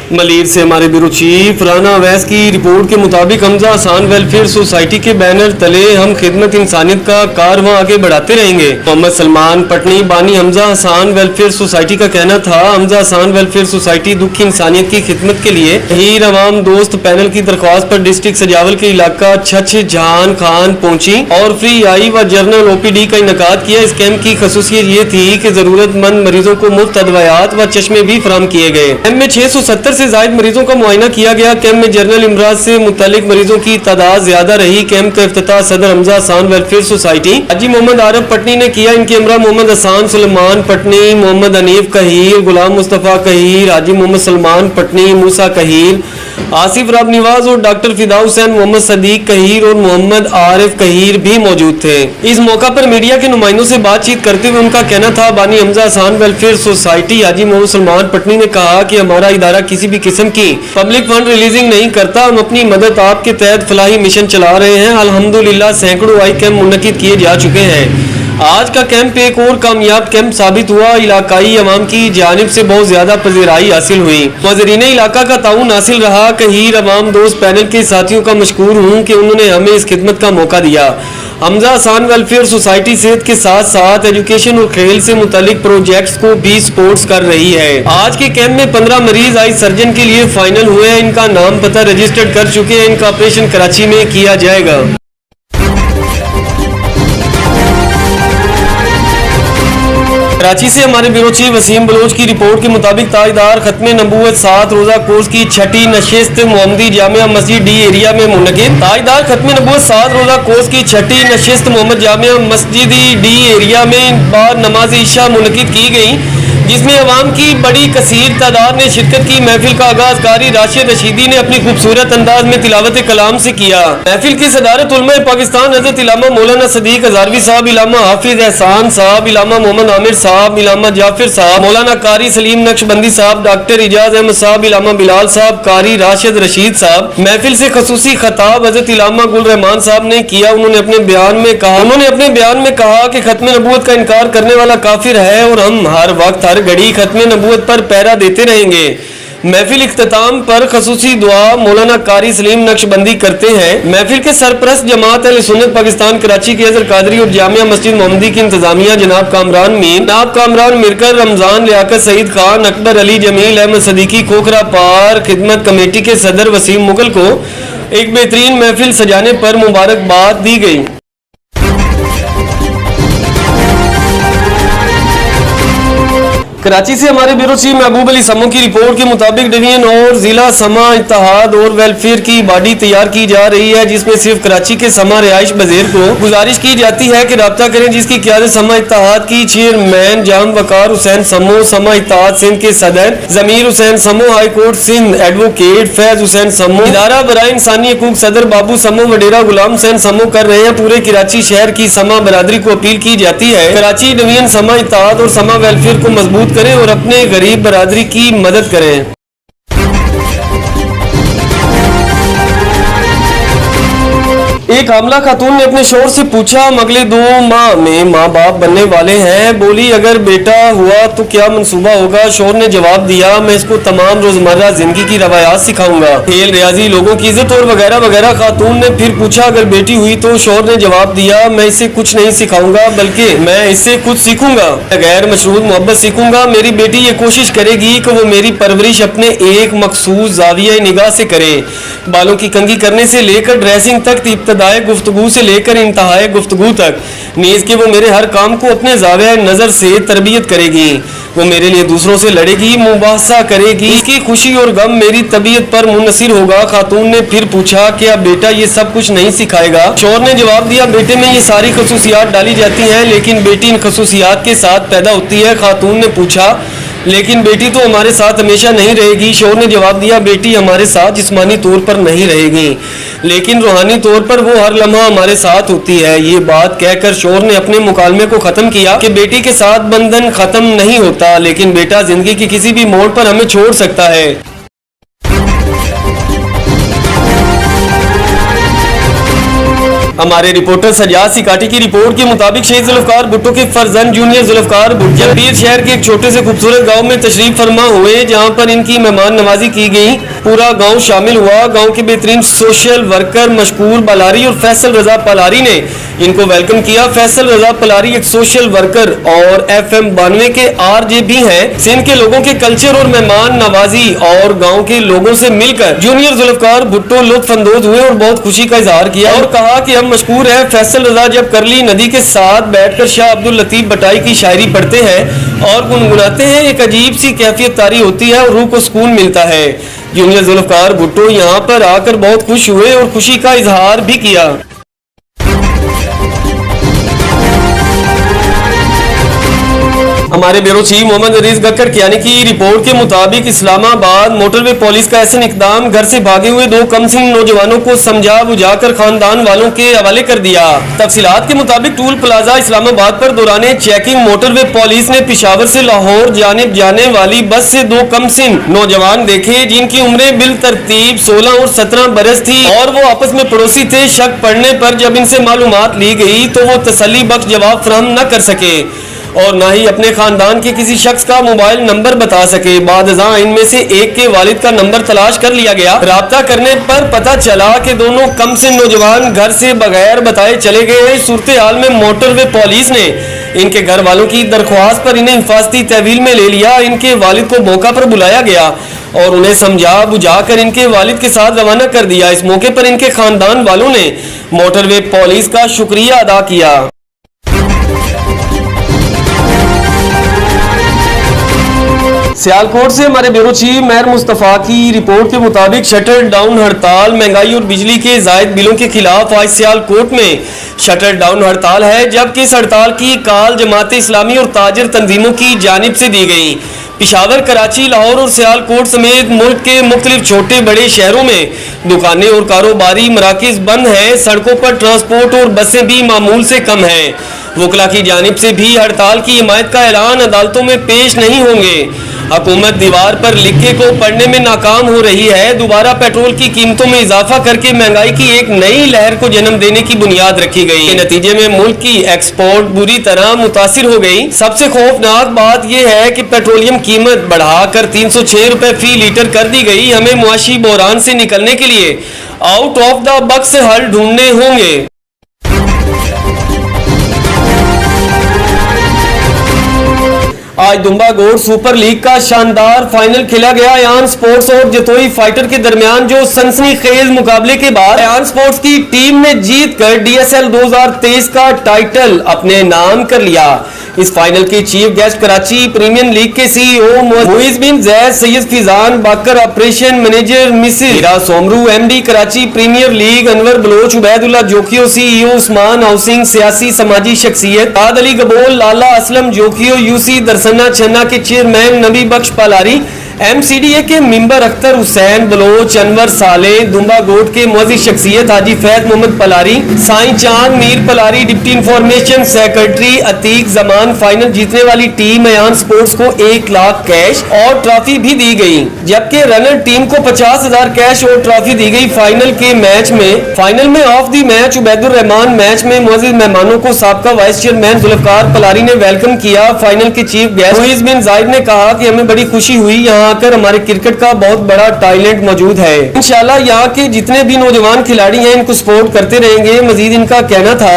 मलीर से हमारे ब्यूरो चीफ राना अवैस की रिपोर्ट के मुताबिक हमजा हसान वेलफेयर सोसाइटी के बैनर तले हम खिदमत इंसानियत का कारवां आगे बढ़ाते रहेंगे। मोहम्मद सलमान पटनी बानी हमजा हसान वेलफेयर सोसाइटी का कहना था, हमजा हसान वेलफेयर सोसाइटी दुखी इंसानियत की खिदमत के लिए हीर अवाम दोस्त पैनल की दरख्वास्त पर डिस्ट्रिक्ट सजावल के इलाका छछ जहान खान पहुंची और फ्री आई व जर्नल OPD का इनकाद किया। इस कैंप की खसूसियत ये थी कि जरूरतमंद मरीजों को मुफ्त अदवायात व चश्मे भी फराहम किए गए। कैंप में 670 से ज्यादा मरीजों का मुआयना किया गया। कैंप में जनरल इमराज से मुतालिक मरीजों की तादाद ज्यादा रही। कैंप का इफ्तिताह सदर हमजा हसान वेलफेयर सोसाइटी हाजी मोहम्मद आरफ पटनी ने किया। इनके हमरा मोहम्मद हसान सुलेमान पटनी, मोहम्मद अनीफ कहीर, गुलाम मुस्तफ़ा कहीर, हाजी मोहम्मद सलमान पटनी, मूसा कहीर, आसिफ राब निवाज और डॉक्टर फिदा हुसैन, मोहम्मद सदीक कहीर और मोहम्मद आरिफ कहीर भी मौजूद थे। इस मौका पर मीडिया के नुमाइंदों से बातचीत करते हुए उनका कहना था, बानी हमजा हसान वेलफेयर सोसाइटी हाजी मोहम्मद सलमान पटनी ने कहा कि हमारा इदारा किसी भी किस्म की पब्लिक फंड रिलीजिंग नहीं करता। हम अपनी मदद आपके तहत फलाही मिशन चला रहे हैं। अल्हम्दुलिल्लाह सैकड़ों आई कैंप मुनक्किद किए जा चुके हैं। आज का कैंप एक और कामयाब कैंप साबित हुआ। इलाकाई अवाम की जानिब से बहुत ज्यादा पज़ीराई हासिल हुई। मुआज़रीन इलाका का ताउन हासिल रहा। कहीर अवाम दोस्त पैनल के साथियों का मशकूर हूँ कि उन्होंने हमें इस खिदमत का मौका दिया। हमजा हसान वेलफेयर सोसाइटी सेहत के साथ साथ एजुकेशन और खेल से मुतालिक प्रोजेक्ट्स को भी सपोर्ट्स कर रही है। आज के कैंप में 15 मरीज आई सर्जन के लिए फाइनल हुए हैं। इनका नाम पता रजिस्टर्ड कर चुके हैं। इनका ऑपरेशन कराची में किया जाएगा। कराची से हमारे ब्यूरो चीफ वसीम बलोच की रिपोर्ट के मुताबिक ताजदार खत्मे नबूवत 7 रोजा कोर्स की छठी नशिस्त मोहम्मदी जामिया मस्जिद डी एरिया में मुनक़िद। ताजदार खत्मे नबूवत 7 रोजा कोर्स की छठी नशिस्त मोहम्मद जामिया मस्जिद डी एरिया में बाद नमाज इशा मुनक़िद की गई, जिसमें अवाम की बड़ी कसीर तादाद ने शिरकत की। महफिल का आगाज कारी राशिद रशीदी ने अपनी खूबसूरत अंदाज में तिलावत कलाम से किया। महफिल की सदारत उलमा पाकिस्तान हज़रत इलामा मौलाना सदीक हज़ारवी साहब, इलामा हाफिज एहसान साहब, इलामा मोहम्मद आमिर साहब, इलामा जाफिर साहब, मौलाना कारी सलीम नक्शबंदी साहब, डॉक्टर इजाज अहमद साहब, इलामा बिलाल साहब, कारी राशिद रशीद साहब। महफिल से खसूसी खताब हज़रत इलामा गुल रहमान साहब ने किया। उन्होंने अपने बयान में कहा कि खत्म नबूवत का इनकार करने वाला काफिर है और हम हर वक्त हर घड़ी खत्म नबूवत पर पहरा देते रहेंगे। महफिल इख्तिताम पर खसूसी दुआ मौलाना कारी सलीम नक्शबंदी करते हैं। महफिल के सरपरस्त जमात अहले सुन्नत पाकिस्तान कराची के अजहर कादरी और जामिया मस्जिद मोहम्मदी की इंतजामिया जनाब कामरान मीर, जनाब कामरान मिरकर, रमजान लियाकत, सईद खान, अकबर अली, जमील अहमद सदीकी, खोखरा पार खिदमत कमेटी के सदर वसीम मुगल को एक बेहतरीन महफिल सजाने पर मुबारकबाद दी गई। कराची से हमारे ब्यूरो चीफ महबूब अली समो की रिपोर्ट के मुताबिक डिवीजन और जिला समा इत्तेहाद और वेलफेयर की बॉडी तैयार की जा रही है, जिसमें सिर्फ कराची के समा रिहाइश बज़ेर को गुजारिश की जाती है कि राब्ता करें, जिसकी क़ियादत समा इत्तेहाद की चेयरमैन जाम वकार हुसैन समो, समा इत्तेहाद सिंध के सदर Zamir Hussain Samo, high court Sindh advocate Faiz Hussain Samo, इदारा बराए इंसानी हकूक सदर बाबू समो, वडेरा गुलाम हुसैन समो कर रहे हैं। पूरे कराची शहर की समा बरादरी को अपील की जाती है कराची डिवीजन समा इत्तेहाद और समा वेलफेयर को मजबूत करें और अपने गरीब बरादरी की मदद करें। एक हामला खातून ने अपने शौहर से पूछा, हम अगले 2 माह में माँ बाप बनने वाले हैं। बोली, अगर बेटा हुआ तो क्या मंसूबा होगा? शौहर ने जवाब दिया, मैं इसको तमाम रोजमर्रा जिंदगी की रवायात सिखाऊंगा, खेल, रियाजी, लोगों की इज्जत और वगैरह वगैरह। खातून ने फिर पूछा, अगर बेटी हुई तो? शौहर ने जवाब दिया, मैं इससे कुछ नहीं सिखाऊंगा बल्कि मैं इससे कुछ सीखूंगा, गैर मशरूत मोहब्बत सीखूंगा। मेरी बेटी ये कोशिश करेगी कि वो मेरी परवरिश अपने एक मखसूस जाविया निगाह से करे। बालों की कंघी करने से लेकर ड्रेसिंग तक, इब्तदाई गुफ्तगू से लेकर इंतहाई गुफ्तगू तक, नीज के वो मेरे हर काम को अपने जाविया नजर से तरबियत करेगी। वो मेरे लिए दूसरों से लड़ेगी, मुबाहसा करेगी, इसकी खुशी और गम मेरी तबीयत पर मुनसिर होगा। खातून ने फिर पूछा, क्या बेटा ये सब कुछ नहीं सिखाएगा? शौहर ने जवाब दिया, बेटे में ये सारी खसूसियात डाली जाती हैं, लेकिन बेटी इन खसूसियात के साथ पैदा होती है। खातून ने पूछा, लेकिन बेटी तो हमारे साथ हमेशा नहीं रहेगी। शोर ने जवाब दिया, बेटी हमारे साथ जिस्मानी तौर पर नहीं रहेगी, लेकिन रूहानी तौर पर वो हर लम्हा हमारे साथ होती है। ये बात कहकर शोर ने अपने मुकालमे को खत्म किया कि बेटी के साथ बंधन खत्म नहीं होता, लेकिन बेटा जिंदगी की किसी भी मोड़ पर हमें छोड़ सकता है। हमारे रिपोर्टर सजाद सिकाटी की रिपोर्ट के मुताबिक शहीद जुल्फकार भुट्टो के फर्जंद जूनियर जुल्फकार भुट्टो जंबीर शहर के एक छोटे से खूबसूरत गांव में तशरीफ फरमा हुए, जहां पर इनकी मेहमान नवाजी की गई। पूरा गांव शामिल हुआ। गांव के बेहतरीन सोशल वर्कर मशकूर पलारी और फैसल रजा पलारी ने इनको वेलकम किया। फैसल रजा पलारी एक सोशल वर्कर और FM 92 के RJ भी हैं। सिंध के लोगों के कल्चर और मेहमान नवाजी और गाँव के लोगों से मिलकर जूनियर जुल्फकार भुट्टो लुत्फ अंदोज हुए और बहुत खुशी का इजहार किया और कहा कि हम मशकूर है। फैसल रजा जब करली नदी के साथ बैठकर शाह अब्दुल लतीफ बटाई की शायरी पढ़ते हैं और गुनगुनाते हैं, एक अजीब सी कैफियत तारी होती है और रूह को सुकून मिलता है। जूनियर जुल्फकार भुट्टो यहाँ पर आकर बहुत खुश हुए और खुशी का इजहार भी किया। हमारे ब्यूरो चीफ मोहम्मद अजीज गक्कर कियानी की रिपोर्ट के मुताबिक इस्लामाबाद मोटरवे पुलिस का ऐसा इकदाम घर से भागे हुए 2 कमसिन नौजवानों को समझा बुझाकर खानदान वालों के हवाले कर दिया। तफसीलात के मुताबिक टूल प्लाजा इस्लामाबाद पर दौरान चेकिंग मोटरवे पुलिस ने पेशावर से लाहौर जानिब जाने वाली बस से 2 कमसिन नौजवान देखे, जिनकी उम्रें बिल तरतीब 16 और 17 बरस थी और वो आपस में पड़ोसी थे। शक पड़ने पर जब इनसे मालूमात ली गई तो वो तसल्ली बख्श जवाब फराहम न कर सके और ना ही अपने खानदान के किसी शख्स का मोबाइल नंबर बता सके। बादशाह इनमें से एक के वालिद का नंबर तलाश कर लिया गया। राब्ता करने पर पता चला कि दोनों कमसिन नौजवान घर से बगैर बताए चले गए। इस सूरत हाल में मोटरवे पुलिस ने इनके घर वालों की दरख्वास्त पर इन्हें हिफाजती तहवील में ले लिया। इनके वालिद को मौका पर बुलाया गया और उन्हें समझा बुझाकर इनके वालिद के साथ रवाना कर दिया। इस मौके पर इनके खानदान वालों ने मोटरवे पुलिस का शुक्रिया अदा किया। सियालकोट से हमारे ब्यूरो चीफ मेहर मुस्तफा की रिपोर्ट के मुताबिक शटर डाउन हड़ताल, महंगाई और बिजली के जायद बिलों के खिलाफ आज सियालकोट में शटर डाउन हड़ताल है, जबकि इस हड़ताल की काल जमात इस्लामी और ताजर तंजीमों की जानिब से दी गई। पिशावर, कराची, लाहौर और सियालकोट समेत मुल्क के मुख्तलिफ छोटे बड़े शहरों में दुकानें और कारोबारी मराकज बंद हैं। सड़कों पर ट्रांसपोर्ट और बसें भी मामूल से कम हैं। वकला की जानिब से भी हड़ताल की हिमायत का ऐलान अदालतों में पेश नहीं होंगे। हुकूमत दीवार पर लिखे को पढ़ने में नाकाम हो रही है। दोबारा पेट्रोल की कीमतों में इजाफा करके महंगाई की एक नई लहर को जन्म देने की बुनियाद रखी गई। नतीजे में मुल्क की एक्सपोर्ट बुरी तरह मुतासिर हो गई। सबसे खौफनाक बात यह है कि पेट्रोलियम कीमत बढ़ाकर 306 रुपए फी लीटर कर दी गई। हमें मुआशी बहरान से निकलने के लिए आउट ऑफ द बॉक्स हल ढूंढने होंगे। आज दुम्बा गोड सुपर लीग का शानदार फाइनल खेला गया। अयान स्पोर्ट्स और जतोई फाइटर के दरमियान जो सनसनीखेज मुकाबले के बाद अयान स्पोर्ट्स की टीम ने जीतकर DSL 2023 का टाइटल अपने नाम कर लिया। इस फाइनल के chief guest Karachi Premier League के CEO Muiz bin Zaid, Syed Fizan Baqar, operation manager Misir Heera Somroo, MD Karachi Premier League Anwar Baloch, Ubaidullah Jokhio, CEO Usman Housing, सियासी समाजी शख्सियत आद अली गबोल, लाला असलम जोखियो, UC दरसना छन्ना के चेयरमैन नबी बख्श पलारी, MCDA के मेंबर अख्तर हुसैन बलोच, अनवर साले, दुम्बा गोड के मुअज़्ज़िज़ शख्सियत हाजी फैज मोहम्मद पलारी, साईं चांद Mir Palari, deputy information secretary Atiq Zaman. Final जीतने वाली टीम अयान स्पोर्ट्स को 1 लाख कैश और ट्रॉफी भी दी गई, जबकि रनर टीम को 50,000 कैश और ट्रॉफी दी गई। फाइनल में of the match Ubaidur Rahman match में मुअज़्ज़िज़ मेहमानों को साबका वाइस चेयरमैन जुल्फकार पलारी ने वेलकम किया। फाइनल के चीफ गेस्ट मुइज बिन जायद ने कहा कि हमें बड़ी खुशी हुई, यहाँ आकर हमारे क्रिकेट का बहुत बड़ा टैलेंट मौजूद है। इंशाल्लाह यहाँ के जितने भी नौजवान खिलाड़ी हैं इनको सपोर्ट करते रहेंगे। मजीद इनका कहना था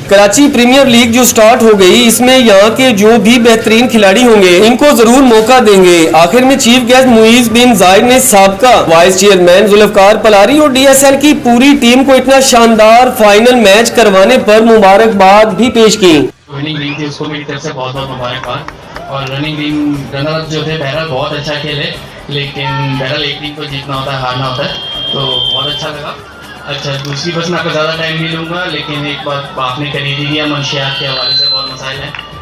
कराची प्रीमियर लीग जो स्टार्ट हो गई, इसमें यहाँ के जो भी बेहतरीन खिलाड़ी होंगे इनको जरूर मौका देंगे। आखिर में चीफ गेस्ट मुइज बिन जायद ने साबका वाइस चेयरमैन जुल्फकार पलारी और DSL की पूरी टीम को इतना शानदार फाइनल मैच करवाने पर मुबारकबाद भी पेश की। विनिंग टीम थी उसको मेरी तरफ से बहुत बहुत मुबारकबाद। और रनिंग टीम रनर जो थे बहरहाल बहुत अच्छा खेले, लेकिन बहरहाल एक टीम को जीतना होता है, हारना होता है, तो बहुत अच्छा लगा। अच्छा, दूसरी बस मैं आपको ज़्यादा टाइम नहीं लूँगा, लेकिन एक बात आपने करी दी है, मंशियात के हवाले से बहुत मसाइल हैं,